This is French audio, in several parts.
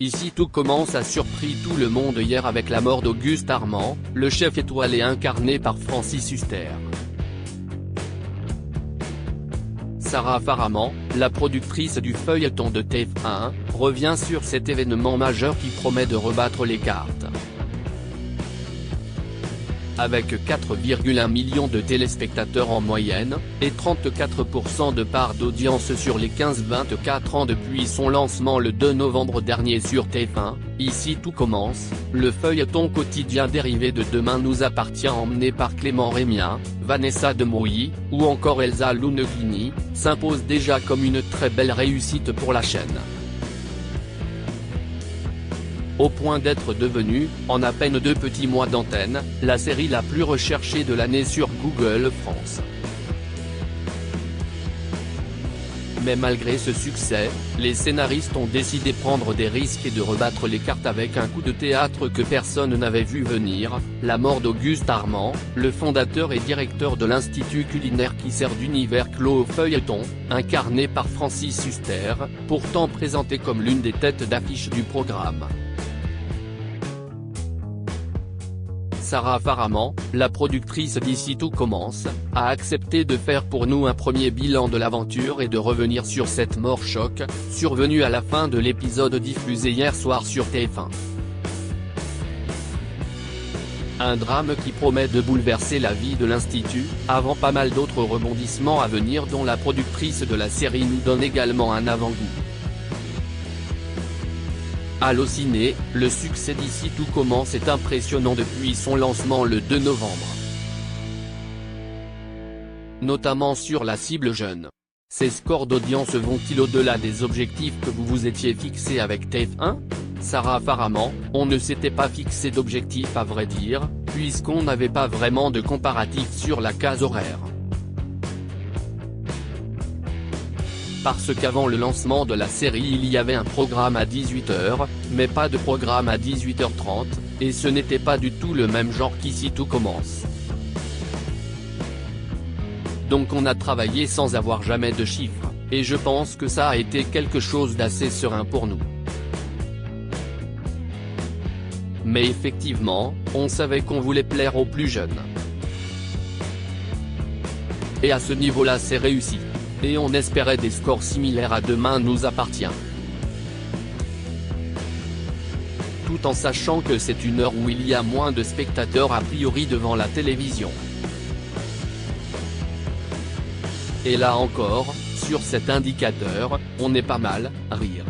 Ici tout commence a surpris tout le monde hier avec la mort d'Auguste Armand, le chef étoilé incarné par Francis Huster. Sarah Faraman, la productrice du feuilleton de TF1, revient sur cet événement majeur qui promet de rebattre les cartes. Avec 4,1 millions de téléspectateurs en moyenne, et 34% de part d'audience sur les 15-24 ans depuis son lancement le 2 novembre dernier sur TF1, ici tout commence, le feuilleton quotidien dérivé de Demain nous appartient emmené par Clément Rémien, Vanessa Demouy, ou encore Elsa Luneghini, s'impose déjà comme une très belle réussite pour la chaîne. Au point d'être devenue, en à peine 2 petits mois d'antenne, la série la plus recherchée de l'année sur Google France. Mais malgré ce succès, les scénaristes ont décidé de prendre des risques et de rebattre les cartes avec un coup de théâtre que personne n'avait vu venir, la mort d'Auguste Armand, le fondateur et directeur de l'Institut culinaire qui sert d'univers clos au feuilleton, incarné par Francis Huster, pourtant présenté comme l'une des têtes d'affiche du programme. Sarah Faraman, la productrice d'Ici tout commence, a accepté de faire pour nous un premier bilan de l'aventure et de revenir sur cette mort choc, survenue à la fin de l'épisode diffusé hier soir sur TF1. Un drame qui promet de bouleverser la vie de l'Institut, avant pas mal d'autres rebondissements à venir dont la productrice de la série nous donne également un avant-goût. Allociné, le succès d'Ici tout commence est impressionnant depuis son lancement le 2 novembre. Notamment sur la cible jeune. Ces scores d'audience vont-ils au-delà des objectifs que vous vous étiez fixés avec TF1 ? Sarah Faraman, on ne s'était pas fixé d'objectif à vrai dire, puisqu'on n'avait pas vraiment de comparatif sur la case horaire. Parce qu'avant le lancement de la série il y avait un programme à 18h, mais pas de programme à 18h30, et ce n'était pas du tout le même genre qu'Ici tout commence. Donc on a travaillé sans avoir jamais de chiffres, et je pense que ça a été quelque chose d'assez serein pour nous. Mais effectivement, on savait qu'on voulait plaire aux plus jeunes. Et à ce niveau-là c'est réussi. Et on espérait des scores similaires à Demain nous appartient. Tout en sachant que c'est une heure où il y a moins de spectateurs a priori devant la télévision. Et là encore, sur cet indicateur, on est pas mal, rire.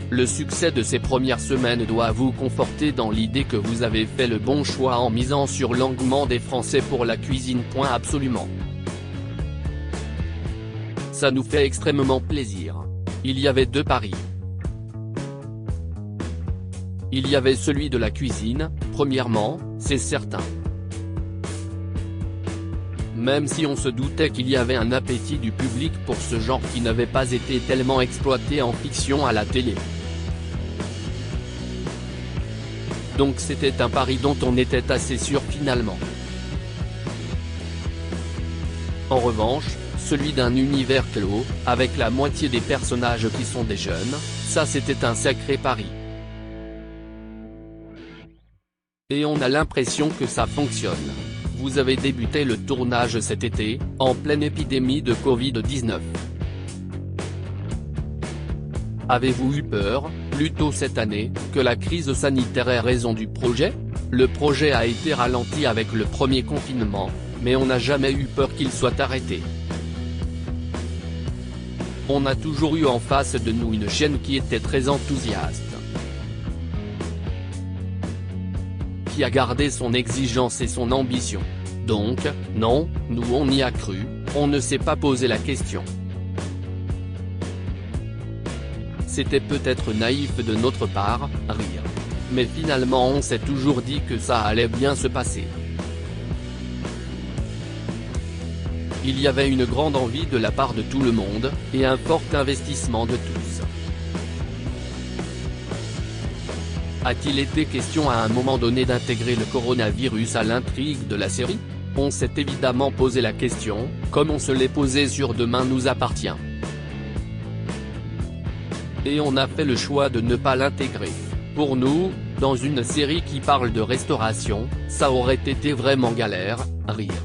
Le succès de ces premières semaines doit vous conforter dans l'idée que vous avez fait le bon choix en misant sur l'engouement des Français pour la cuisine. Absolument. Ça nous fait extrêmement plaisir. Il y avait 2 paris. Il y avait celui de la cuisine, premièrement, c'est certain. Même si on se doutait qu'il y avait un appétit du public pour ce genre qui n'avait pas été tellement exploité en fiction à la télé. Donc c'était un pari dont on était assez sûr finalement. En revanche, celui d'un univers clos, avec la moitié des personnages qui sont des jeunes, ça c'était un sacré pari. Et on a l'impression que ça fonctionne. Vous avez débuté le tournage cet été, en pleine épidémie de Covid-19. Avez-vous eu peur, plus tôt cette année, que la crise sanitaire ait raison du projet ? Le projet a été ralenti avec le premier confinement, mais on n'a jamais eu peur qu'il soit arrêté. On a toujours eu en face de nous une chaîne qui était très enthousiaste. Qui a gardé son exigence et son ambition. Donc, non, nous on y a cru, on ne s'est pas posé la question. C'était peut-être naïf de notre part, rire. Mais finalement on s'est toujours dit que ça allait bien se passer. Il y avait une grande envie de la part de tout le monde, et un fort investissement de tous. A-t-il été question à un moment donné d'intégrer le coronavirus à l'intrigue de la série ? On s'est évidemment posé la question, comme on se l'est posé sur Demain nous appartient. et on a fait le choix de ne pas l'intégrer. Pour nous, dans une série qui parle de restauration, ça aurait été vraiment galère, rire.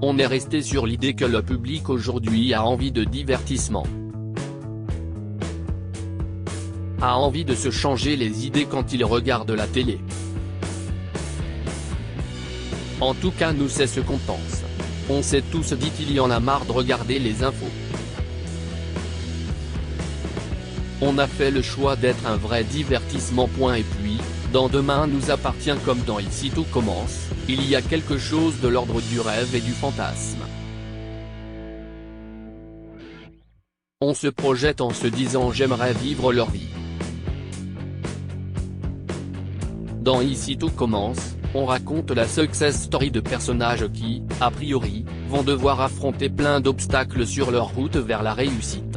On est resté sur l'idée que le public aujourd'hui a envie de divertissement. A envie de se changer les idées quand il regarde la télé. En tout cas nous c'est ce qu'on pense. On s'est tous dit qu'il y en a marre de regarder les infos. On a fait le choix d'être un vrai divertissement. Et puis, dans Demain nous appartient comme dans Ici tout commence, il y a quelque chose de l'ordre du rêve et du fantasme. On se projette en se disant j'aimerais vivre leur vie. Dans Ici tout commence, on raconte la success story de personnages qui, a priori, vont devoir affronter plein d'obstacles sur leur route vers la réussite.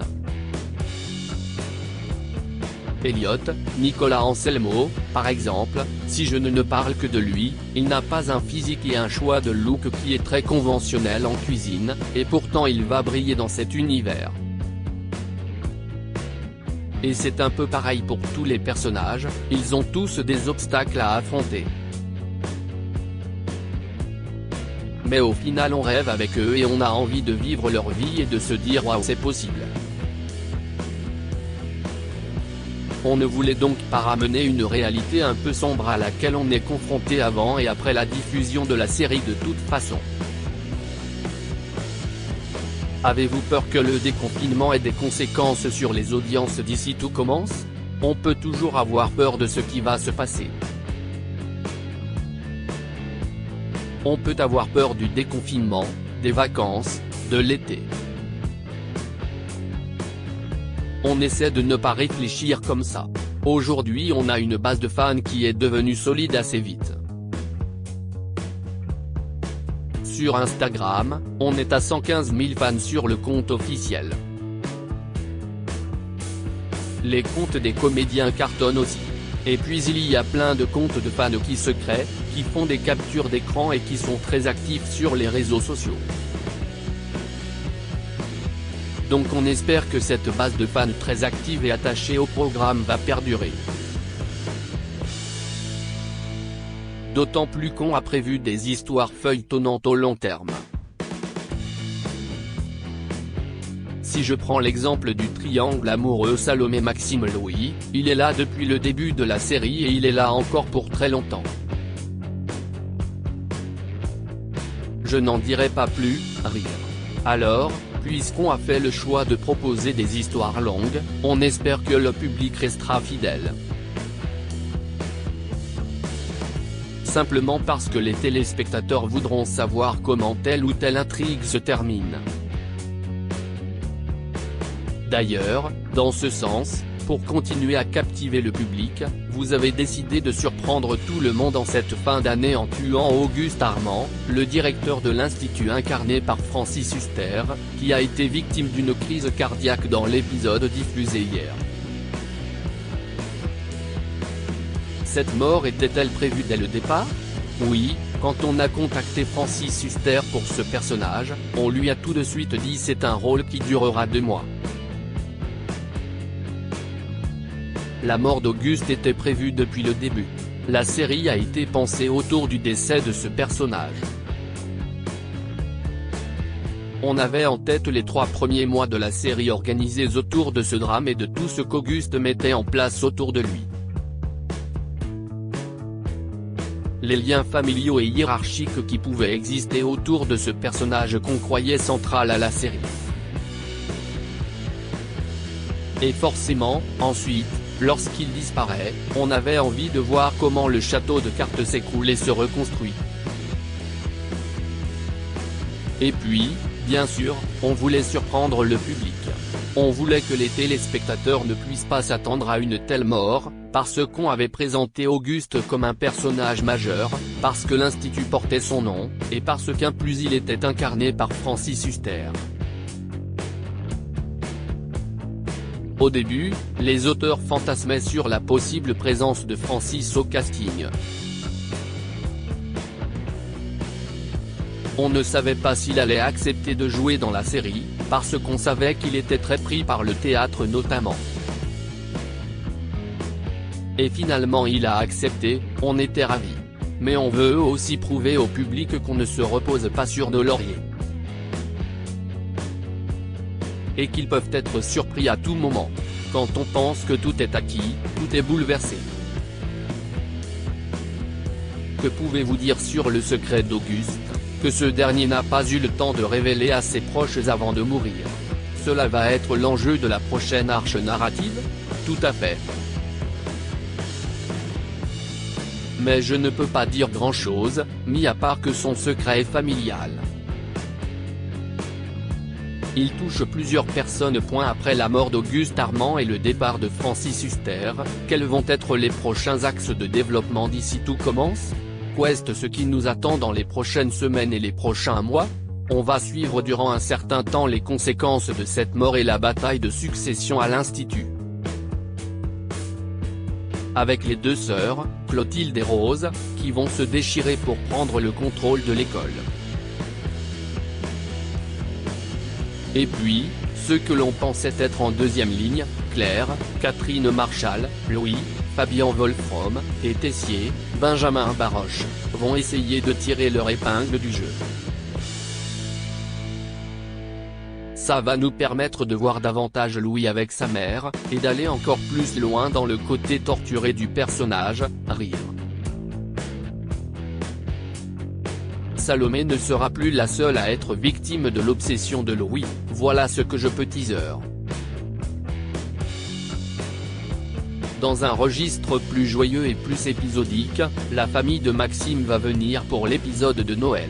Elliot, Nicolas Anselmo, par exemple, si je ne parle que de lui, il n'a pas un physique et un choix de look qui est très conventionnel en cuisine, et pourtant il va briller dans cet univers. Et c'est un peu pareil pour tous les personnages, ils ont tous des obstacles à affronter. Mais au final on rêve avec eux et on a envie de vivre leur vie et de se dire waouh c'est possible. On ne voulait donc pas ramener une réalité un peu sombre à laquelle on est confronté avant et après la diffusion de la série de toute façon. Avez-vous peur que le déconfinement ait des conséquences sur les audiences d'Ici tout commence? On peut toujours avoir peur de ce qui va se passer. On peut avoir peur du déconfinement, des vacances, de l'été. On essaie de ne pas réfléchir comme ça. Aujourd'hui on a une base de fans qui est devenue solide assez vite. Sur Instagram, on est à 115 000 fans sur le compte officiel. Les comptes des comédiens cartonnent aussi. Et puis il y a plein de comptes de fans qui se créent, qui font des captures d'écran et qui sont très actifs sur les réseaux sociaux. Donc on espère que cette base de fans très active et attachée au programme va perdurer. D'autant plus qu'on a prévu des histoires feuilletonnantes au long terme. Si je prends l'exemple du triangle amoureux Salomé-Maxime Louis, il est là depuis le début de la série et il est là encore pour très longtemps. Je n'en dirai pas plus, rire. Alors, puisqu'on a fait le choix de proposer des histoires longues, on espère que le public restera fidèle. Simplement parce que les téléspectateurs voudront savoir comment telle ou telle intrigue se termine. D'ailleurs, dans ce sens, pour continuer à captiver le public, vous avez décidé de surprendre tout le monde en cette fin d'année en tuant Auguste Armand, le directeur de l'Institut incarné par Francis Huster, qui a été victime d'une crise cardiaque dans l'épisode diffusé hier. Cette mort était-elle prévue dès le départ? Oui, quand on a contacté Francis Huster pour ce personnage, on lui a tout de suite dit c'est un rôle qui durera 2 mois. La mort d'Auguste était prévue depuis le début. La série a été pensée autour du décès de ce personnage. On avait en tête les 3 premiers mois de la série organisés autour de ce drame et de tout ce qu'Auguste mettait en place autour de lui. Les liens familiaux et hiérarchiques qui pouvaient exister autour de ce personnage qu'on croyait central à la série. Et forcément, ensuite, lorsqu'il disparaît, on avait envie de voir comment le château de cartes s'écroule et se reconstruit. Et puis, bien sûr, on voulait surprendre le public. On voulait que les téléspectateurs ne puissent pas s'attendre à une telle mort, parce qu'on avait présenté Auguste comme un personnage majeur, parce que l'Institut portait son nom, et parce qu'en plus il était incarné par Francis Huster. Au début, les auteurs fantasmaient sur la possible présence de Francis au casting. On ne savait pas s'il allait accepter de jouer dans la série, parce qu'on savait qu'il était très pris par le théâtre notamment. Et finalement il a accepté, on était ravis. Mais on veut aussi prouver au public qu'on ne se repose pas sur nos lauriers. Et qu'ils peuvent être surpris à tout moment. Quand on pense que tout est acquis, tout est bouleversé. Que pouvez-vous dire sur le secret d'Auguste? Que ce dernier n'a pas eu le temps de révéler à ses proches avant de mourir. Cela va être l'enjeu de la prochaine arche narrative? Tout à fait. Mais je ne peux pas dire grand-chose, mis à part que son secret est familial. Il touche plusieurs personnes. Après la mort d'Auguste Armand et le départ de Francis Huster, quels vont être les prochains axes de développement d'ici tout commence? Qu'est ce qui nous attend dans les prochaines semaines et les prochains mois? On va suivre durant un certain temps les conséquences de cette mort et la bataille de succession à l'Institut. Avec les deux sœurs, Clotilde et Rose, qui vont se déchirer pour prendre le contrôle de l'école. Et puis, ceux que l'on pensait être en deuxième ligne, Claire, Catherine Marchal, Louis, Fabien Wolfrom, et Tessier, Benjamin Baroche, vont essayer de tirer leur épingle du jeu. Ça va nous permettre de voir davantage Louis avec sa mère, et d'aller encore plus loin dans le côté torturé du personnage, rire. Salomé ne sera plus la seule à être victime de l'obsession de Louis, voilà ce que je peux teaser. Dans un registre plus joyeux et plus épisodique, la famille de Maxime va venir pour l'épisode de Noël.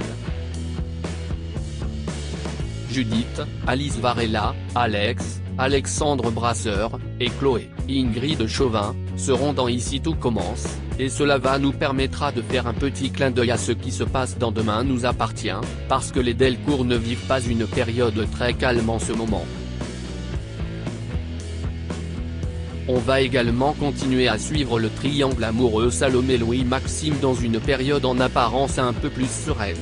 Judith, Alice Varela, Alex, Alexandre Brasseur, et Chloé, Ingrid Chauvin, seront dans Ici tout commence, et cela va nous permettra de faire un petit clin d'œil à ce qui se passe dans Demain nous appartient, parce que les Delcourt ne vivent pas une période très calme en ce moment. On va également continuer à suivre le triangle amoureux Salomé-Louis-Maxime dans une période en apparence un peu plus sereine.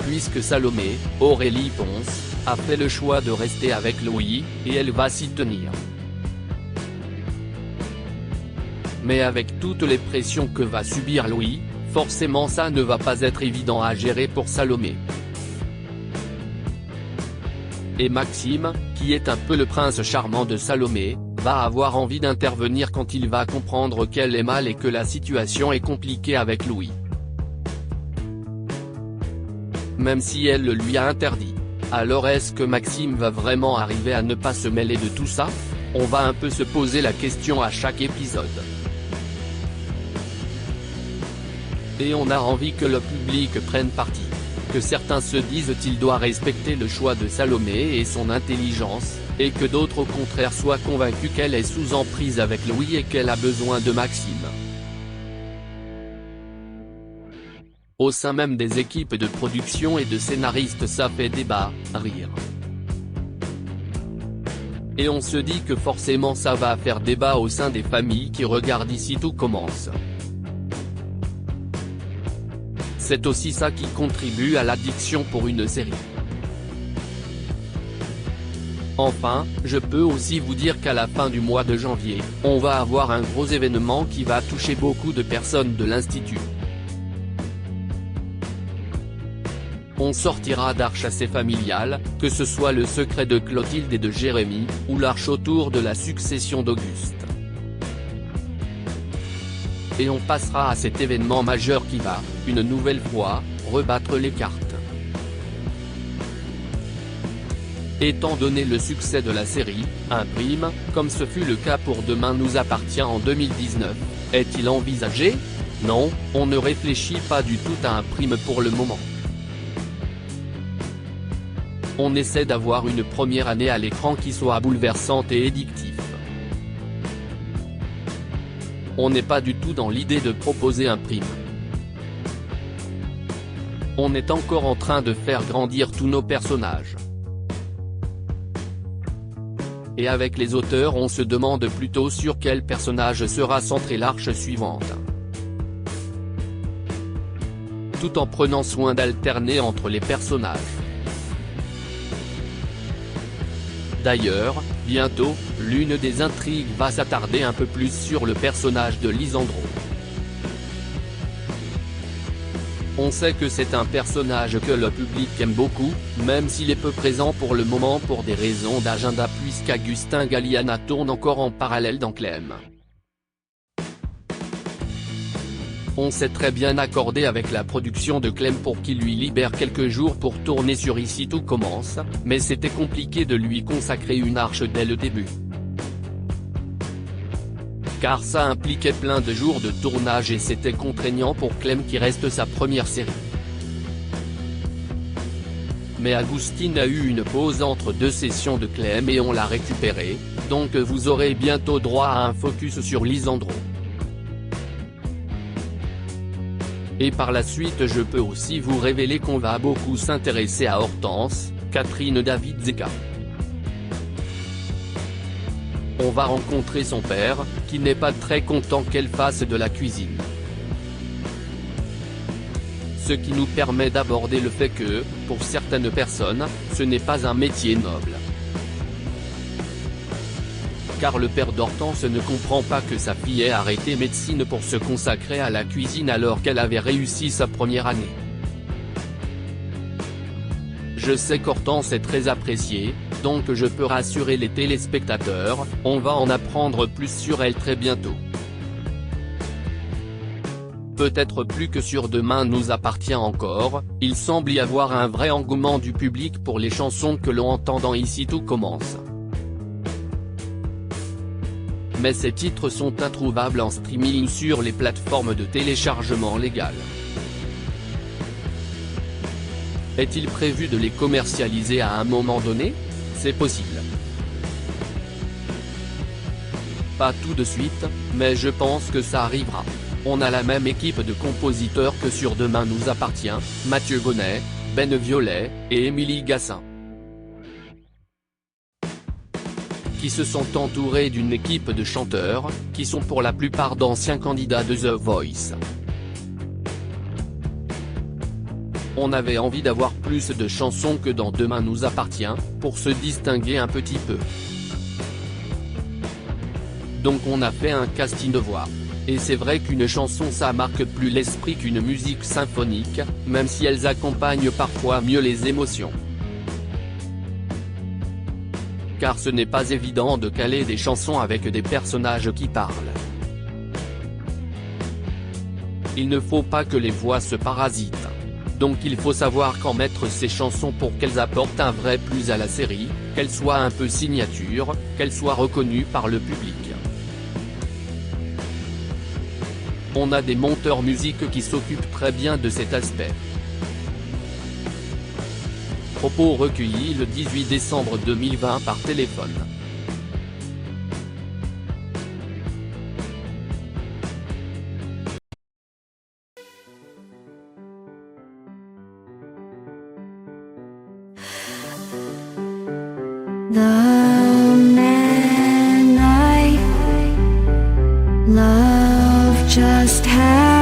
Puisque Salomé, Aurélie Ponce, a fait le choix de rester avec Louis, et elle va s'y tenir. Mais avec toutes les pressions que va subir Louis, forcément ça ne va pas être évident à gérer pour Salomé. Et Maxime, qui est un peu le prince charmant de Salomé, va avoir envie d'intervenir quand il va comprendre qu'elle est mal et que la situation est compliquée avec Louis. Même si elle le lui a interdit. Alors est-ce que Maxime va vraiment arriver à ne pas se mêler de tout ça? On va un peu se poser la question à chaque épisode. Et on a envie que le public prenne parti. Que certains se disent qu'il doit respecter le choix de Salomé et son intelligence, et que d'autres au contraire soient convaincus qu'elle est sous emprise avec Louis et qu'elle a besoin de Maxime. Au sein même des équipes de production et de scénaristes ça fait débat, rire. Et on se dit que forcément ça va faire débat au sein des familles qui regardent Ici tout commence. C'est aussi ça qui contribue à l'addiction pour une série. Enfin, je peux aussi vous dire qu'à la fin du mois de janvier, on va avoir un gros événement qui va toucher beaucoup de personnes de l'Institut. On sortira d'arche assez familiale, que ce soit le secret de Clotilde et de Jérémy, ou l'arche autour de la succession d'Auguste. Et on passera à cet événement majeur qui va, une nouvelle fois, rebattre les cartes. Étant donné le succès de la série, un prime, comme ce fut le cas pour Demain nous appartient en 2019, est-il envisagé? Non, on ne réfléchit pas du tout à un prime pour le moment. On essaie d'avoir une première année à l'écran qui soit bouleversante et édictive. On n'est pas du tout dans l'idée de proposer un prime. On est encore en train de faire grandir tous nos personnages. Et avec les auteurs on se demande plutôt sur quel personnage sera centrée l'arche suivante. Tout en prenant soin d'alterner entre les personnages. D'ailleurs, bientôt, l'une des intrigues va s'attarder un peu plus sur le personnage de Lisandro. On sait que c'est un personnage que le public aime beaucoup, même s'il est peu présent pour le moment pour des raisons d'agenda puisqu'Agustin Galliana tourne encore en parallèle dans Clem. On s'est très bien accordé avec la production de Clem pour qu'il lui libère quelques jours pour tourner sur Ici tout commence, mais c'était compliqué de lui consacrer une arche dès le début. Car ça impliquait plein de jours de tournage et c'était contraignant pour Clem qui reste sa première série. Mais Agustin a eu une pause entre deux sessions de Clem et on l'a récupéré, donc vous aurez bientôt droit à un focus sur Lisandro. Et par la suite je peux aussi vous révéler qu'on va beaucoup s'intéresser à Hortense, Catherine David Zeka. On va rencontrer son père, qui n'est pas très content qu'elle fasse de la cuisine. Ce qui nous permet d'aborder le fait que, pour certaines personnes, ce n'est pas un métier noble. Car le père d'Hortense ne comprend pas que sa fille ait arrêté médecine pour se consacrer à la cuisine alors qu'elle avait réussi sa première année. Je sais qu'Hortense est très appréciée, donc je peux rassurer les téléspectateurs, on va en apprendre plus sur elle très bientôt. Peut-être plus que sur Demain nous appartient encore, il semble y avoir un vrai engouement du public pour les chansons que l'on entend dans Ici tout commence. Mais ces titres sont introuvables en streaming sur les plateformes de téléchargement légales. Est-il prévu de les commercialiser à un moment donné? C'est possible. Pas tout de suite, mais je pense que ça arrivera. On a la même équipe de compositeurs que sur Demain nous appartient, Mathieu Bonnet, Ben Violet, et Émilie Gassin. Qui se sont entourés d'une équipe de chanteurs, qui sont pour la plupart d'anciens candidats de The Voice. On avait envie d'avoir plus de chansons que dans Demain nous appartient, pour se distinguer un petit peu. Donc on a fait un casting de voix. Et c'est vrai qu'une chanson ça marque plus l'esprit qu'une musique symphonique, même si elles accompagnent parfois mieux les émotions. Car ce n'est pas évident de caler des chansons avec des personnages qui parlent. Il ne faut pas que les voix se parasitent. Donc il faut savoir quand mettre ces chansons pour qu'elles apportent un vrai plus à la série, qu'elles soient un peu signature, qu'elles soient reconnues par le public. On a des monteurs musique qui s'occupent très bien de cet aspect. Propos recueillis le 18 décembre 2020 par téléphone. The man I love just had